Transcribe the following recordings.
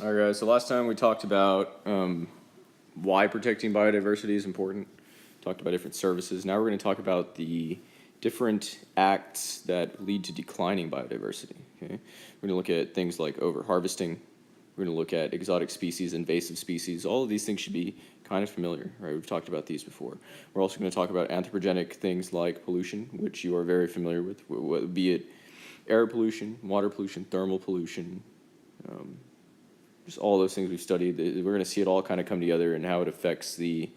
All right, guys, so last time we talked about why protecting biodiversity is important, talked about different services. Now we're going to talk about the different acts that lead to declining biodiversity. Okay? We're going to look at things like overharvesting. We're going to look at exotic species, invasive species. All of these things should be kind of familiar, right? We've talked about these before. We're also going to talk about anthropogenic things like pollution, which you are very familiar with, be it air pollution, water pollution, thermal pollution, just all those things we've studied. We're going to see it all kind of come together and how it affects the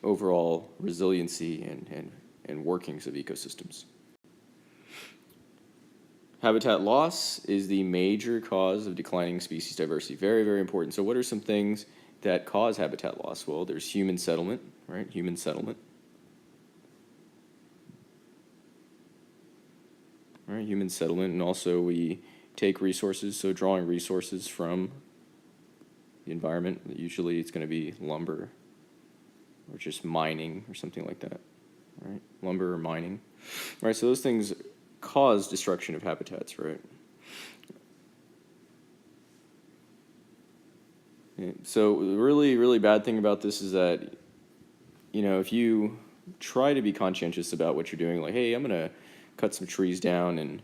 overall resiliency and workings of ecosystems. Habitat loss is the major cause of declining species diversity. Very, very important. So what are some things that cause habitat loss? Well, there's human settlement, right? Human settlement. All right, human settlement, and also we take resources, so drawing resources from the environment. Usually it's going to be lumber or just mining or something like that, right? Lumber or mining. All right, so those things cause destruction of habitats, right? So the really bad thing about this is that, you know, if you try to be conscientious about what you're doing, like, hey, I'm going to cut some trees down and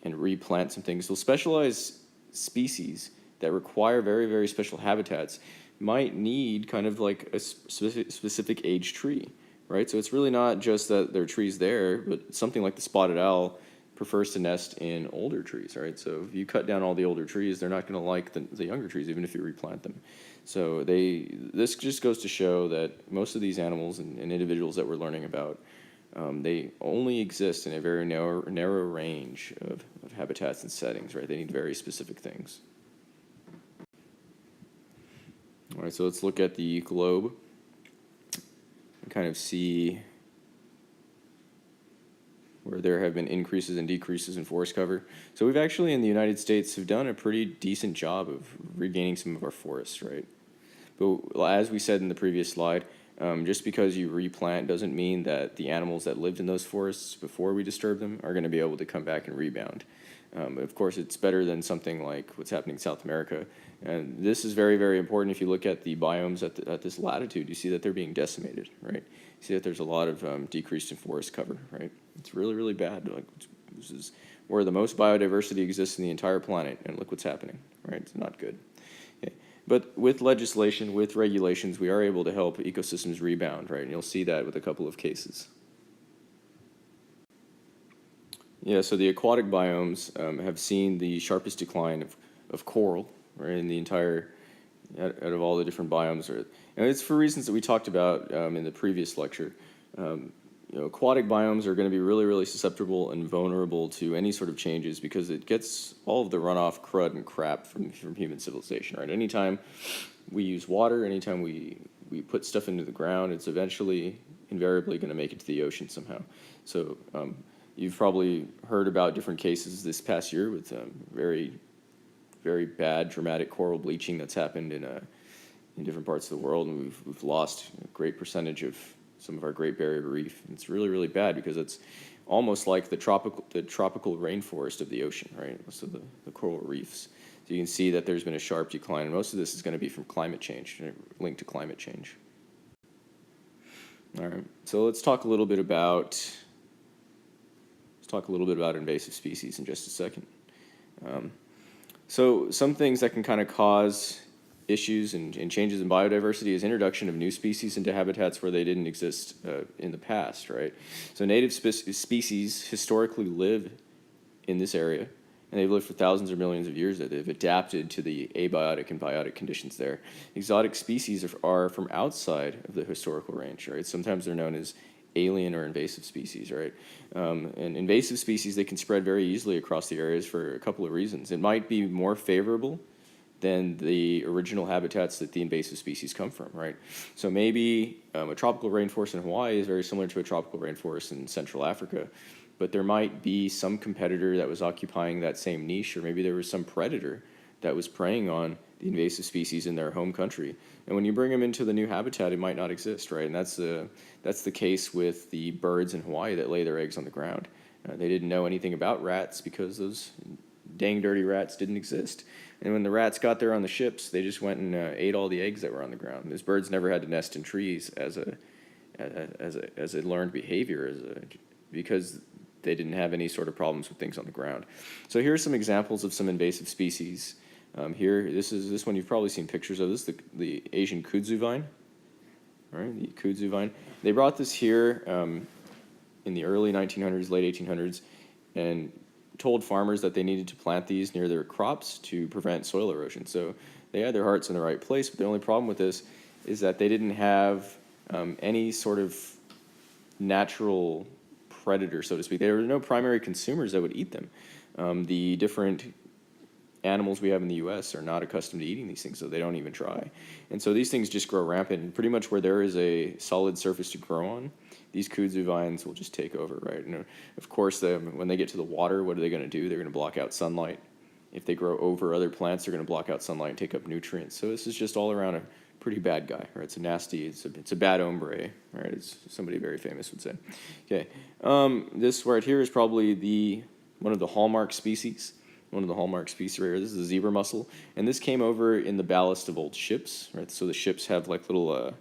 replant some things. So specialized species that require very special habitats might need kind of like a specific age tree, right? So it's really not just that there are trees there, but something like the spotted owl prefers to nest in older trees, right? So if you cut down all the older trees, they're not going to like the younger trees, even if you replant them. So this just goes to show that most of these animals and individuals that we're learning about, they only exist in a very narrow range of habitats and settings, right? They need very specific things. All right, so let's look at the globe and kind of see where there have been increases and decreases in forest cover. So we've actually, in the United States, have done a pretty decent job of regaining some of our forests, right? But as we said in the previous slide, just because you replant doesn't mean that the animals that lived in those forests before we disturb them are going to be able to come back and rebound. Of course, it's better than something like what's happening in South America. And this is very important. If you look at the biomes at this latitude, you see that they're being decimated, right? You see that there's a lot of decrease in forest cover, right? It's really bad. Like, this is where the most biodiversity exists in the entire planet, and look what's happening, right? It's not good. Okay. But with legislation, with regulations, we are able to help ecosystems rebound, right? And you'll see that with a couple of cases. Yeah, so the aquatic biomes have seen the sharpest decline of coral, right, in the entire, out of all the different biomes. And it's for reasons that we talked about in the previous lecture. You know, aquatic biomes are going to be really susceptible and vulnerable to any sort of changes because it gets all of the runoff crud and crap from human civilization, right? Anytime we use water, anytime we put stuff into the ground, it's eventually, invariably going to make it to the ocean somehow. So you've probably heard about different cases this past year with very bad, dramatic coral bleaching that's happened in different parts of the world, and we've lost a great percentage of some of our Great Barrier Reef. And it's really bad because it's almost like the tropical rainforest of the ocean, right? Most of the coral reefs. So you can see that there's been a sharp decline, and most of this is going to be from climate change, linked to climate change. All right, so let's talk a little bit about invasive species in just a second. So some things that can kind of cause issues and changes in biodiversity is introduction of new species into habitats where they didn't exist in the past, right? So native species historically live in this area, and they've lived for thousands or millions of years. That they've adapted to the abiotic and biotic conditions there. Exotic species are from outside of the historical range, right? Sometimes they're known as alien or invasive species, right? And invasive species, they can spread very easily across the areas for a couple of reasons. It might be more favorable than the original habitats that the invasive species come from, right? So maybe a tropical rainforest in Hawaii is very similar to a tropical rainforest in Central Africa, but there might be some competitor that was occupying that same niche, or maybe there was some predator that was preying on the invasive species in their home country. And when you bring them into the new habitat, it might not exist, right? And that's the case with the birds in Hawaii that lay their eggs on the ground. They didn't know anything about rats because dang dirty rats didn't exist. And when the rats got there on the ships, they just went and ate all the eggs that were on the ground. These birds never had to nest in trees as a learned behavior, because they didn't have any sort of problems with things on the ground. So here are some examples of some invasive species. This one you've probably seen pictures of. This is the Asian kudzu vine. All right, the kudzu vine. They brought this here in the early 1900s, late 1800s, and told farmers that they needed to plant these near their crops to prevent soil erosion. So they had their hearts in the right place, but the only problem with this is that they didn't have any sort of natural predator, so to speak. There were no primary consumers that would eat them. The different animals we have in the U.S. are not accustomed to eating these things, so they don't even try. And so these things just grow rampant, and pretty much where there is a solid surface to grow on, these kudzu vines will just take over, right? And of course, when they get to the water, what are they going to do? They're going to block out sunlight. If they grow over other plants, they're going to block out sunlight and take up nutrients. So this is just all around a pretty bad guy, right? It's a nasty, it's a bad hombre, right? It's somebody very famous would say. Okay, this right here is probably one of the hallmark species. One of the hallmark species right here. This is the zebra mussel, and this came over in the ballast of old ships, right? So the ships have like little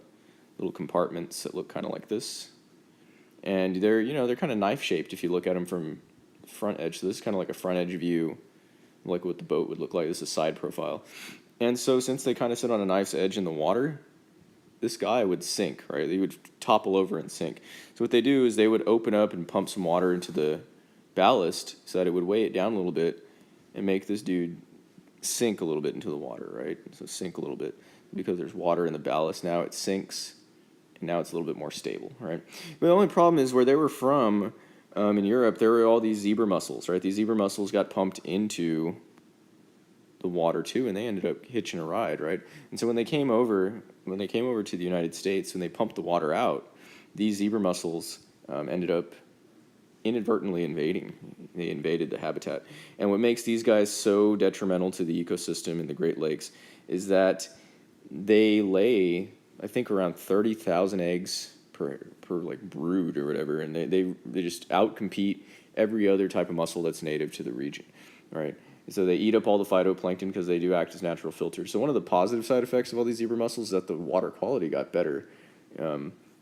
compartments that look kind of like this, and they're kind of knife shaped if you look at them from the front edge. So this is kind of like a front edge view, like what the boat would look like. This is a side profile, and so since they kind of sit on a knife's edge in the water, this guy would sink, right? He would topple over and sink. So what they do is they would open up and pump some water into the ballast so that it would weigh it down a little bit and make this dude sink a little bit into the water, right? So sink a little bit. Because there's water in the ballast, now it sinks, and now it's a little bit more stable, right? But the only problem is where they were from, in Europe, there were all these zebra mussels, right? These zebra mussels got pumped into the water too, and they ended up hitching a ride, right? And so when they came over to the United States, when they pumped the water out, these zebra mussels ended up inadvertently invading. They invaded the habitat. And what makes these guys so detrimental to the ecosystem in the Great Lakes is that they lay, I think, around 30,000 eggs per like brood or whatever, and they just outcompete every other type of mussel that's native to the region, right? And so they eat up all the phytoplankton because they do act as natural filters. So one of the positive side effects of all these zebra mussels is that the water quality got better,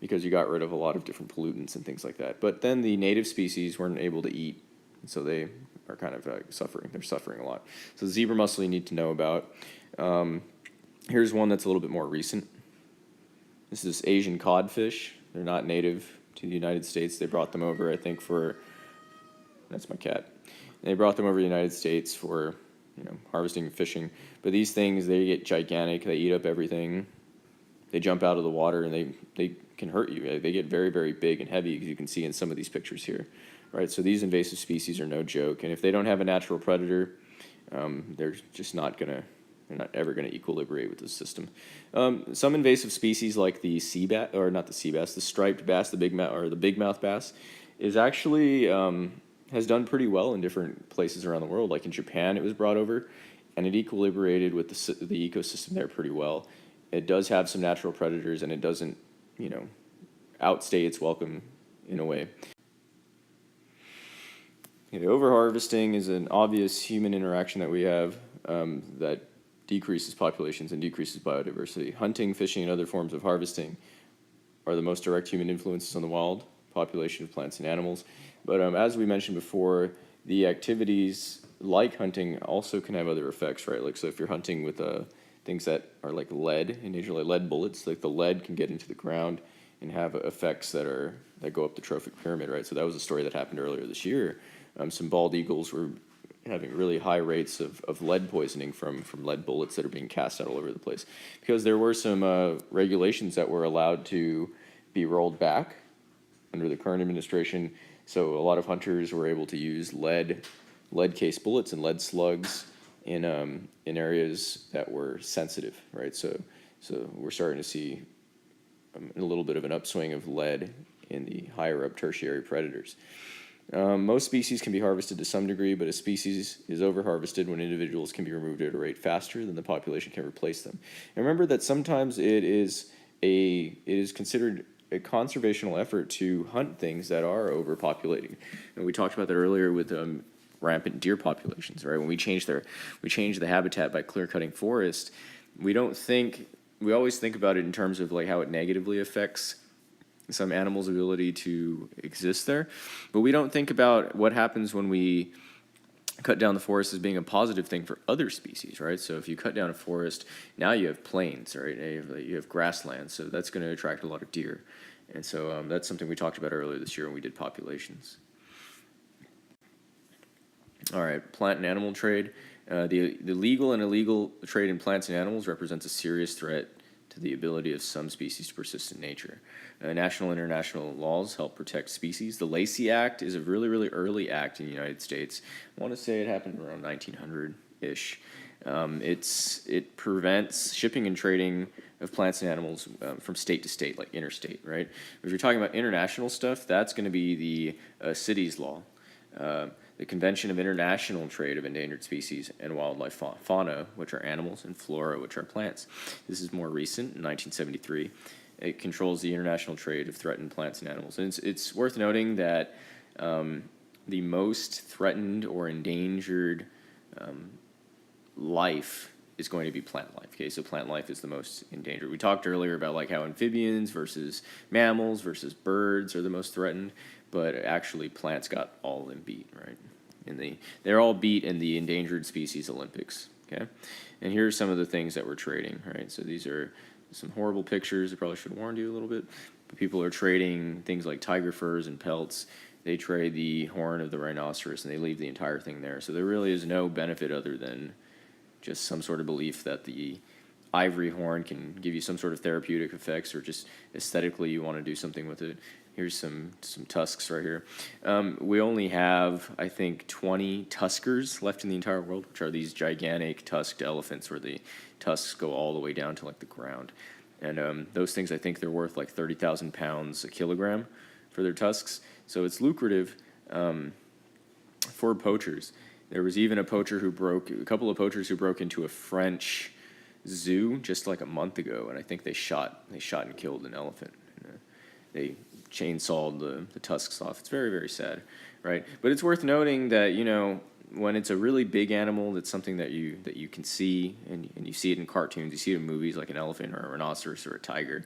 because you got rid of a lot of different pollutants and things like that. But then the native species weren't able to eat, so they are kind of suffering. They're suffering a lot. So the zebra mussel you need to know about. Here's one that's a little bit more recent. This is Asian codfish. They're not native to the United States. They brought them over, I think, that's my cat. They brought them over to the United States for harvesting and fishing. But these things, they get gigantic. They eat up everything. They jump out of the water, and they can hurt you. They get very, very big and heavy, as you can see in some of these pictures here, right? So these invasive species are no joke, and if they don't have a natural predator, they're not ever gonna equilibrate with the system. Some invasive species like the sea bass, or not the sea bass, the striped bass, the bigmouth bass, is actually has done pretty well in different places around the world. Like in Japan, it was brought over, and it equilibrated with the ecosystem there pretty well. It does have some natural predators, and it doesn't, outstay its welcome in a way. Overharvesting is an obvious human interaction that we have that decreases populations and decreases biodiversity. Hunting, fishing, and other forms of harvesting are the most direct human influences on the wild population of plants and animals. But as we mentioned before, the activities like hunting also can have other effects, right? Like, so if you're hunting with things that are like lead, in nature, like lead bullets, like the lead can get into the ground and have effects that go up the trophic pyramid, right? So that was a story that happened earlier this year. Some bald eagles were having really high rates of lead poisoning from lead bullets that are being cast out all over the place, because there were some regulations that were allowed to be rolled back under the current administration. So a lot of hunters were able to use lead-cased bullets and lead slugs in areas that were sensitive, right? So we're starting to see a little bit of an upswing of lead in the higher up tertiary predators. Most species can be harvested to some degree, but a species is over-harvested when individuals can be removed at a rate faster than the population can replace them. And remember that sometimes it is considered a conservational effort to hunt things that are overpopulating. And we talked about that earlier with rampant deer populations, right? When we change the habitat by clear cutting forest, we always think about it in terms of like how it negatively affects some animals' ability to exist there, but we don't think about what happens when we cut down the forest as being a positive thing for other species, right? So if you cut down a forest, now you have plains, right? You have grasslands, so that's going to attract a lot of deer. And so that's something we talked about earlier this year when we did populations. All right, plant and animal trade. The legal and illegal trade in plants and animals represents a serious threat to the ability of some species to persist in nature. National and international laws help protect species. The Lacey Act is a really, really early act in the United States. I want to say it happened around 1900-ish. It prevents shipping and trading of plants and animals from state to state, like interstate, right? If you're talking about international stuff, that's going to be the cities law. The Convention of International Trade of Endangered Species and Wildlife Fauna, which are animals, and flora, which are plants. This is more recent, in 1973. It controls the international trade of threatened plants and animals. And it's worth noting that the most threatened or endangered life is going to be plant life. Okay, so plant life is the most endangered. We talked earlier about like how amphibians versus mammals versus birds are the most threatened, but actually plants got all of them beat, right? And they're all beat in the Endangered Species Olympics. Okay, and here are some of the things that we're trading, right? So these are some horrible pictures. I probably should have warned you a little bit. But people are trading things like tiger furs and pelts. They trade the horn of the rhinoceros, and they leave the entire thing there. So there really is no benefit other than just some sort of belief that the ivory horn can give you some sort of therapeutic effects, or just aesthetically you want to do something with it. Here's some tusks right here. We only have, I think, 20 tuskers left in the entire world, which are these gigantic tusked elephants where the tusks go all the way down to like the ground. And those things, I think they're worth like 30,000 pounds a kilogram for their tusks. So it's lucrative for poachers. There was even a couple of poachers who broke into a French zoo just like a month ago, and I think they shot and killed an elephant. They chainsawed the tusks off. It's very, very sad, right? But it's worth noting that, you know, when it's a really big animal, that's something that you can see, and you see it in cartoons, you see it in movies like an elephant or a rhinoceros or a tiger.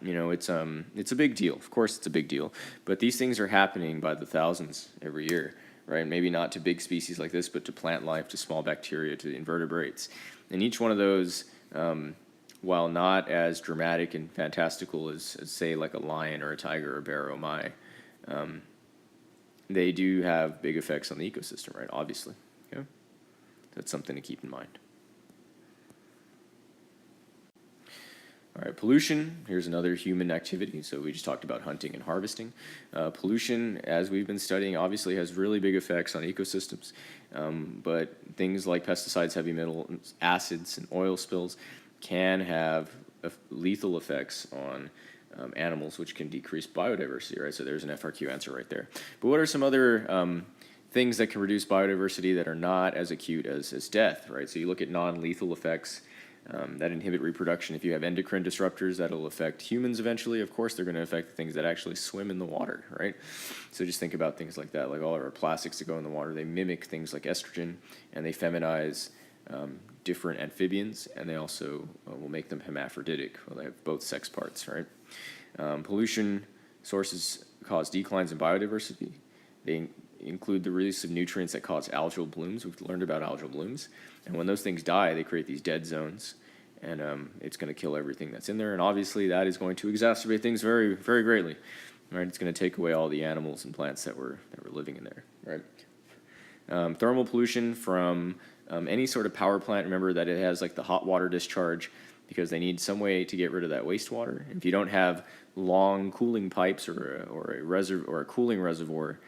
You know, it's a big deal. Of course, it's a big deal. But these things are happening by the thousands every year, right? Maybe not to big species like this, but to plant life, to small bacteria, to invertebrates. And each one of those, while not as dramatic and fantastical as say, like a lion or a tiger or a bear, oh my, they do have big effects on the ecosystem, right? Obviously. Okay? That's something to keep in mind. All right, pollution, here's another human activity. So we just talked about hunting and harvesting. Pollution, as we've been studying, obviously has really big effects on ecosystems. But things like pesticides, heavy metal acids, and oil spills can have lethal effects on animals, which can decrease biodiversity, right? So there's an FRQ answer right there. But what are some other things that can reduce biodiversity that are not as acute as death, right? So you look at non-lethal effects that inhibit reproduction. If you have endocrine disruptors, that'll affect humans eventually. Of course, they're going to affect the things that actually swim in the water, right? So just think about things like that, like all of our plastics that go in the water. They mimic things like estrogen, and they feminize different amphibians, and they also will make them hermaphroditic. Well, they have both sex parts, right? Pollution sources cause declines in biodiversity. They include the release of nutrients that cause algal blooms. We've learned about algal blooms. And when those things die, they create these dead zones. And it's going to kill everything that's in there. And obviously, that is going to exacerbate things very, very greatly. Right? It's going to take away all the animals and plants that were living in there. Right? Thermal pollution from any sort of power plant. Remember that it has like the hot water discharge, because they need some way to get rid of that wastewater. If you don't have long cooling pipes or a cooling reservoir,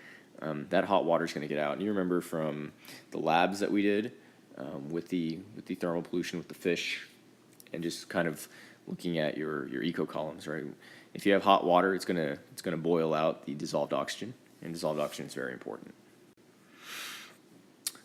that hot water is going to get out. And you remember from the labs that we did with the thermal pollution with the fish, and just kind of looking at your eco columns, right? If you have hot water, it's gonna boil out the dissolved oxygen, and dissolved oxygen is very important.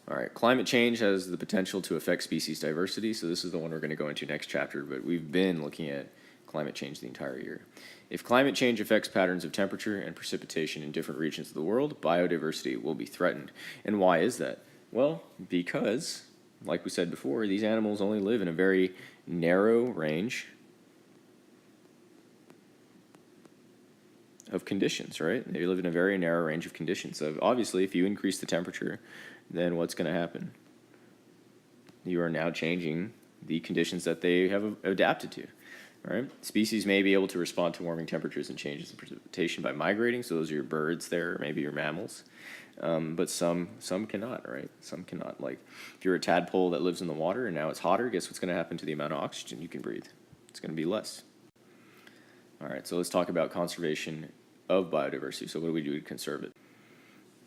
All right, climate change has the potential to affect species diversity. So this is the one we're going to go into next chapter, but we've been looking at climate change the entire year. If climate change affects patterns of temperature and precipitation in different regions of the world, biodiversity will be threatened. And why is that? Well, because, like we said before, these animals only live in a very narrow range of conditions, right? They live in a very narrow range of conditions. So obviously, if you increase the temperature, then what's going to happen? You are now changing the conditions that they have adapted to, right? Species may be able to respond to warming temperatures and changes in precipitation by migrating, so those are your birds there, or maybe your mammals. But some cannot, right? Some cannot. Like, if you're a tadpole that lives in the water and now it's hotter, guess what's going to happen to the amount of oxygen you can breathe? It's going to be less. All right, so let's talk about conservation of biodiversity. So what do we do to conserve it?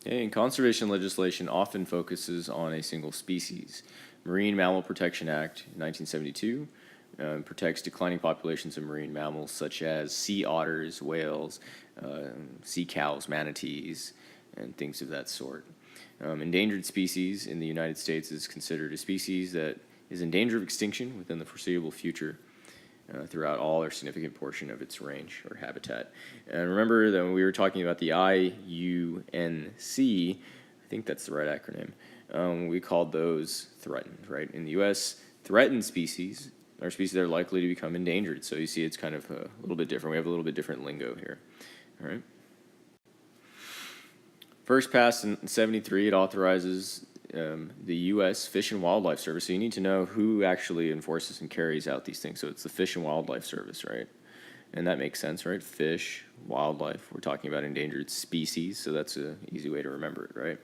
Okay, and conservation legislation often focuses on a single species. Marine Mammal Protection Act, 1972, protects declining populations of marine mammals such as sea otters, whales, sea cows, manatees, and things of that sort. Endangered species in the United States is considered a species that is in danger of extinction within the foreseeable future throughout all or significant portion of its range or habitat. And remember that when we were talking about the IUNC, I think that's the right acronym, we called those threatened, right? In the U.S., threatened species are species that are likely to become endangered. So you see it's kind of a little bit different. We have a little bit different lingo here, all right? First passed in 73, it authorizes the U.S. Fish and Wildlife Service. So you need to know who actually enforces and carries out these things. So it's the Fish and Wildlife Service, right? And that makes sense, right? Fish, wildlife. We're talking about endangered species, so that's an easy way to remember it, right?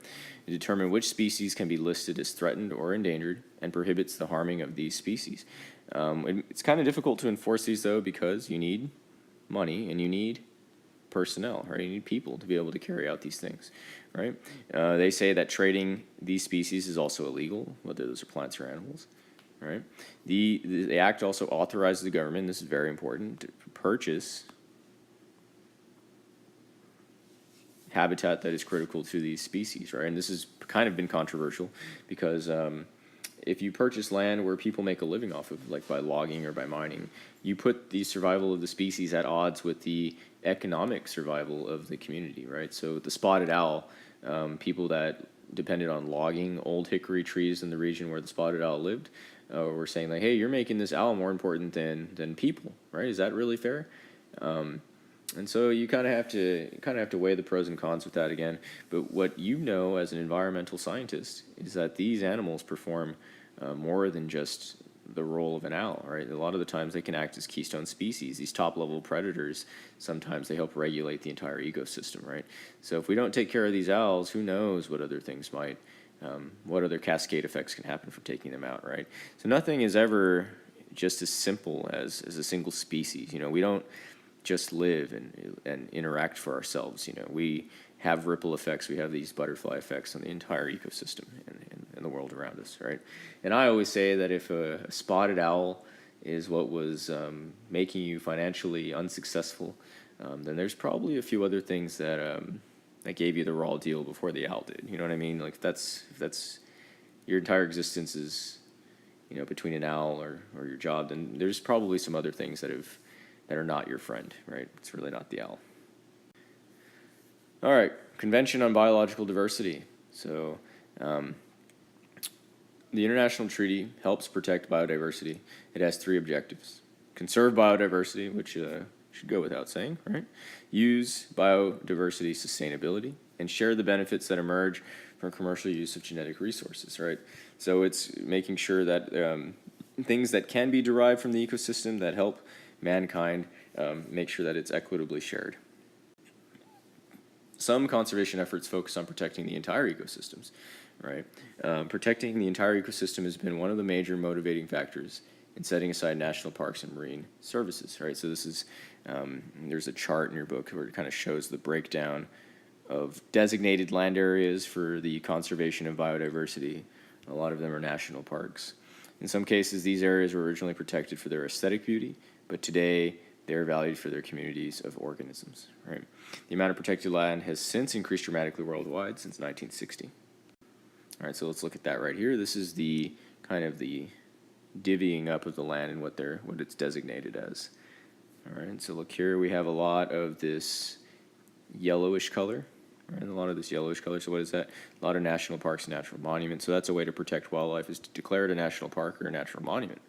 To determine which species can be listed as threatened or endangered and prohibits the harming of these species. It's kind of difficult to enforce these, though, because you need money and you need personnel, right? You need people to be able to carry out these things, right? They say that trading these species is also illegal, whether those are plants or animals, right? The act also authorizes the government, this is very important, to purchase habitat that is critical to these species, right? And this has kind of been controversial because if you purchase land where people make a living off of, like by logging or by mining, you put the survival of the species at odds with the economic survival of the community, right? So the spotted owl, people that depended on logging old hickory trees in the region where the spotted owl lived, were saying like, hey, you're making this owl more important than people, right? Is that really fair? And so you kind of have to weigh the pros and cons with that again. But what you know as an environmental scientist is that these animals perform more than just the role of an owl, right? A lot of the times they can act as keystone species. These top-level predators, sometimes they help regulate the entire ecosystem, right? So if we don't take care of these owls, who knows what other things might, what other cascade effects can happen from taking them out, right? So nothing is ever just as simple as a single species. You know, we don't just live and interact for ourselves. You know, we have ripple effects. We have these butterfly effects on the entire ecosystem and the world around us, right? And I always say that if a spotted owl is what was making you financially unsuccessful, then there's probably a few other things that gave you the raw deal before the owl did. You know what I mean? Like if that's your entire existence is, you know, between an owl or your job, then there's probably some other things that are not your friend, right? It's really not the owl. All right, Convention on Biological Diversity. So the International Treaty helps protect biodiversity. It has 3 objectives. Conserve biodiversity, which should go without saying, right? Use biodiversity sustainability, and share the benefits that emerge from commercial use of genetic resources, right? So it's making sure that things that can be derived from the ecosystem that help mankind, make sure that it's equitably shared. Some conservation efforts focus on protecting the entire ecosystems, right? Protecting the entire ecosystem has been one of the major motivating factors in setting aside national parks and marine services, right? So this is, there's a chart in your book where it kind of shows the breakdown of designated land areas for the conservation of biodiversity. A lot of them are national parks. In some cases, these areas were originally protected for their aesthetic beauty, but today they're valued for their communities of organisms, right? The amount of protected land has since increased dramatically worldwide since 1960. All right, so let's look at that right here. This is the kind of the divvying up of the land and what it's designated as. All right, so look here, we have a lot of this yellowish color, right? A lot of this yellowish color. So what is that? A lot of national parks and natural monuments. So that's a way to protect wildlife, is to declare it a national park or a natural monument.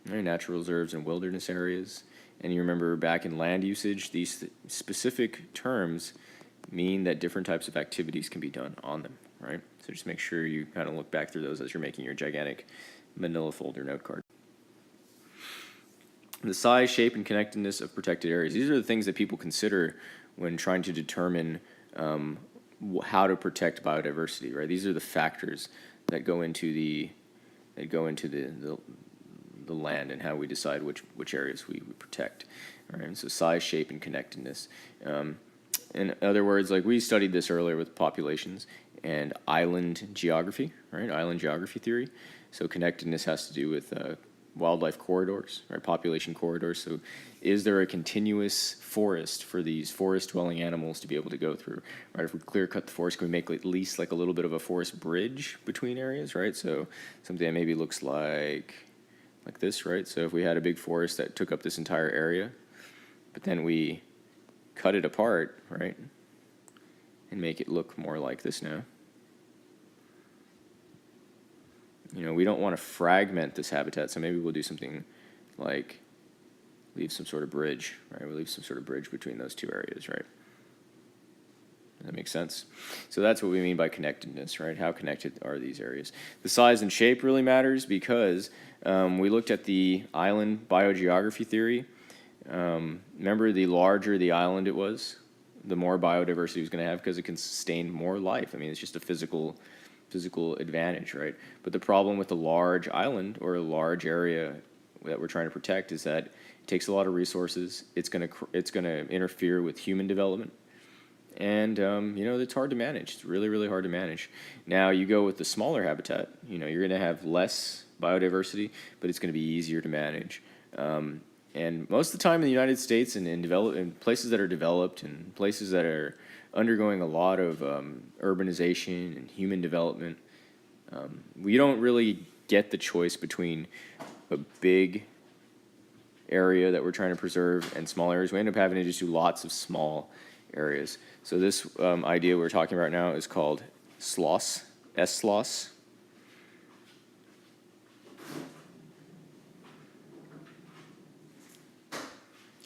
Right? Natural reserves and wilderness areas. And you remember back in land usage, these specific terms mean that different types of activities can be done on them, right? So just make sure you kind of look back through those as you're making your gigantic manila folder note card. The size, shape, and connectedness of protected areas. These are the things that people consider when trying to determine how to protect biodiversity, right? These are the factors that go into the land and how we decide which areas we protect, right? And so size, shape, and connectedness. In other words, like we studied this earlier with populations and island geography, right? Island geography theory. So connectedness has to do with wildlife corridors, right? Population corridors. So is there a continuous forest for these forest-dwelling animals to be able to go through, right? If we clear cut the forest, can we make at least like a little bit of a forest bridge between areas, right? So something that maybe looks like this, right? So if we had a big forest that took up this entire area, but then we cut it apart, right, and make it look more like this now. You know, we don't want to fragment this habitat, so maybe we'll do something like leave some sort of bridge, right? We'll leave some sort of bridge between those two areas, right? Does that make sense? So that's what we mean by connectedness, right? How connected are these areas? The size and shape really matters because we looked at the island biogeography theory. Remember, the larger the island it was, the more biodiversity it was going to have because it can sustain more life. I mean, it's just a physical advantage, right? But the problem with a large island or a large area that we're trying to protect is that it takes a lot of resources. It's gonna interfere with human development, and you know, it's hard to manage. It's really hard to manage. Now you go with the smaller habitat. You know, you're gonna have less biodiversity, but it's gonna be easier to manage. And most of the time in the United States and in places that are developed and places that are undergoing a lot of urbanization and human development, we don't really get the choice between a big area that we're trying to preserve and small areas. We end up having to just do lots of small areas. So this idea we're talking about now is called SLOS, S-SLOS.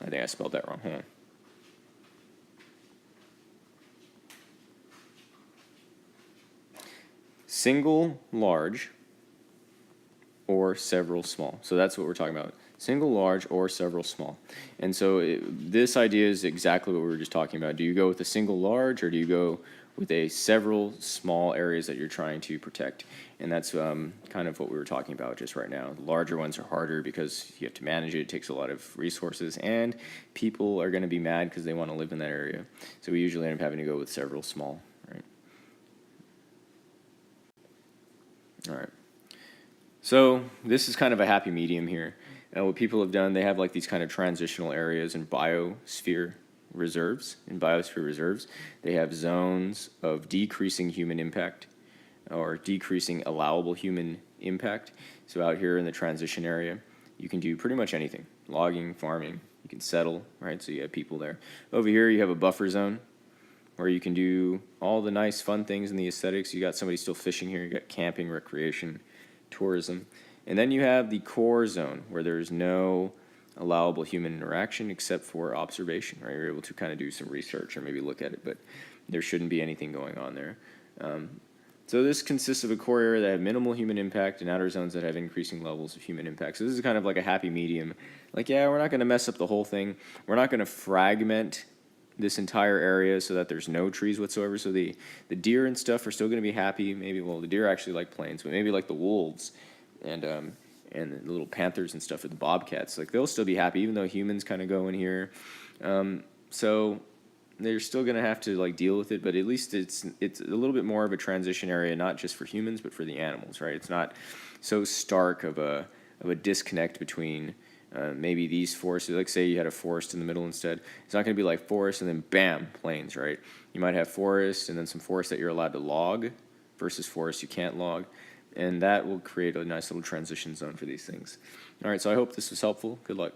I think I spelled that wrong. Hold on. Single large or several small. So that's what we're talking about. Single large or several small. And so this idea is exactly what we were just talking about. Do you go with a single large or do you go with a several small areas that you're trying to protect? And that's kind of what we were talking about just right now. The larger ones are harder because you have to manage it. It takes a lot of resources, and people are going to be mad because they want to live in that area. So we usually end up having to go with several small, right? All right. So this is kind of a happy medium here. What people have done, they have like these kind of transitional areas in biosphere reserves. In biosphere reserves, they have zones of decreasing human impact or decreasing allowable human impact. So out here in the transition area, you can do pretty much anything. Logging, farming, you can settle, right? So you have people there. Over here, you have a buffer zone where you can do all the nice fun things in the aesthetics. You got somebody still fishing here. You got camping, recreation, tourism. And then you have the core zone where there's no allowable human interaction except for observation, right? You're able to kind of do some research or maybe look at it, but there shouldn't be anything going on there. So this consists of a core area that have minimal human impact and outer zones that have increasing levels of human impact. So this is kind of like a happy medium. Like, yeah, we're not going to mess up the whole thing. We're not going to fragment this entire area so that there's no trees whatsoever. So the deer and stuff are still going to be happy. Maybe, well, the deer actually like plains, but maybe like the wolves and the little panthers and stuff, or the bobcats, like they'll still be happy even though humans kind of go in here. So they're still going to have to like deal with it, but at least it's a little bit more of a transition area, not just for humans but for the animals, right? It's not so stark of a disconnect between maybe these forests. Like say you had a forest in the middle instead. It's not going to be like forest and then bam, plains, right? You might have forest and then some forest that you're allowed to log versus forest you can't log. And that will create a nice little transition zone for these things. All right, so I hope this was helpful. Good luck.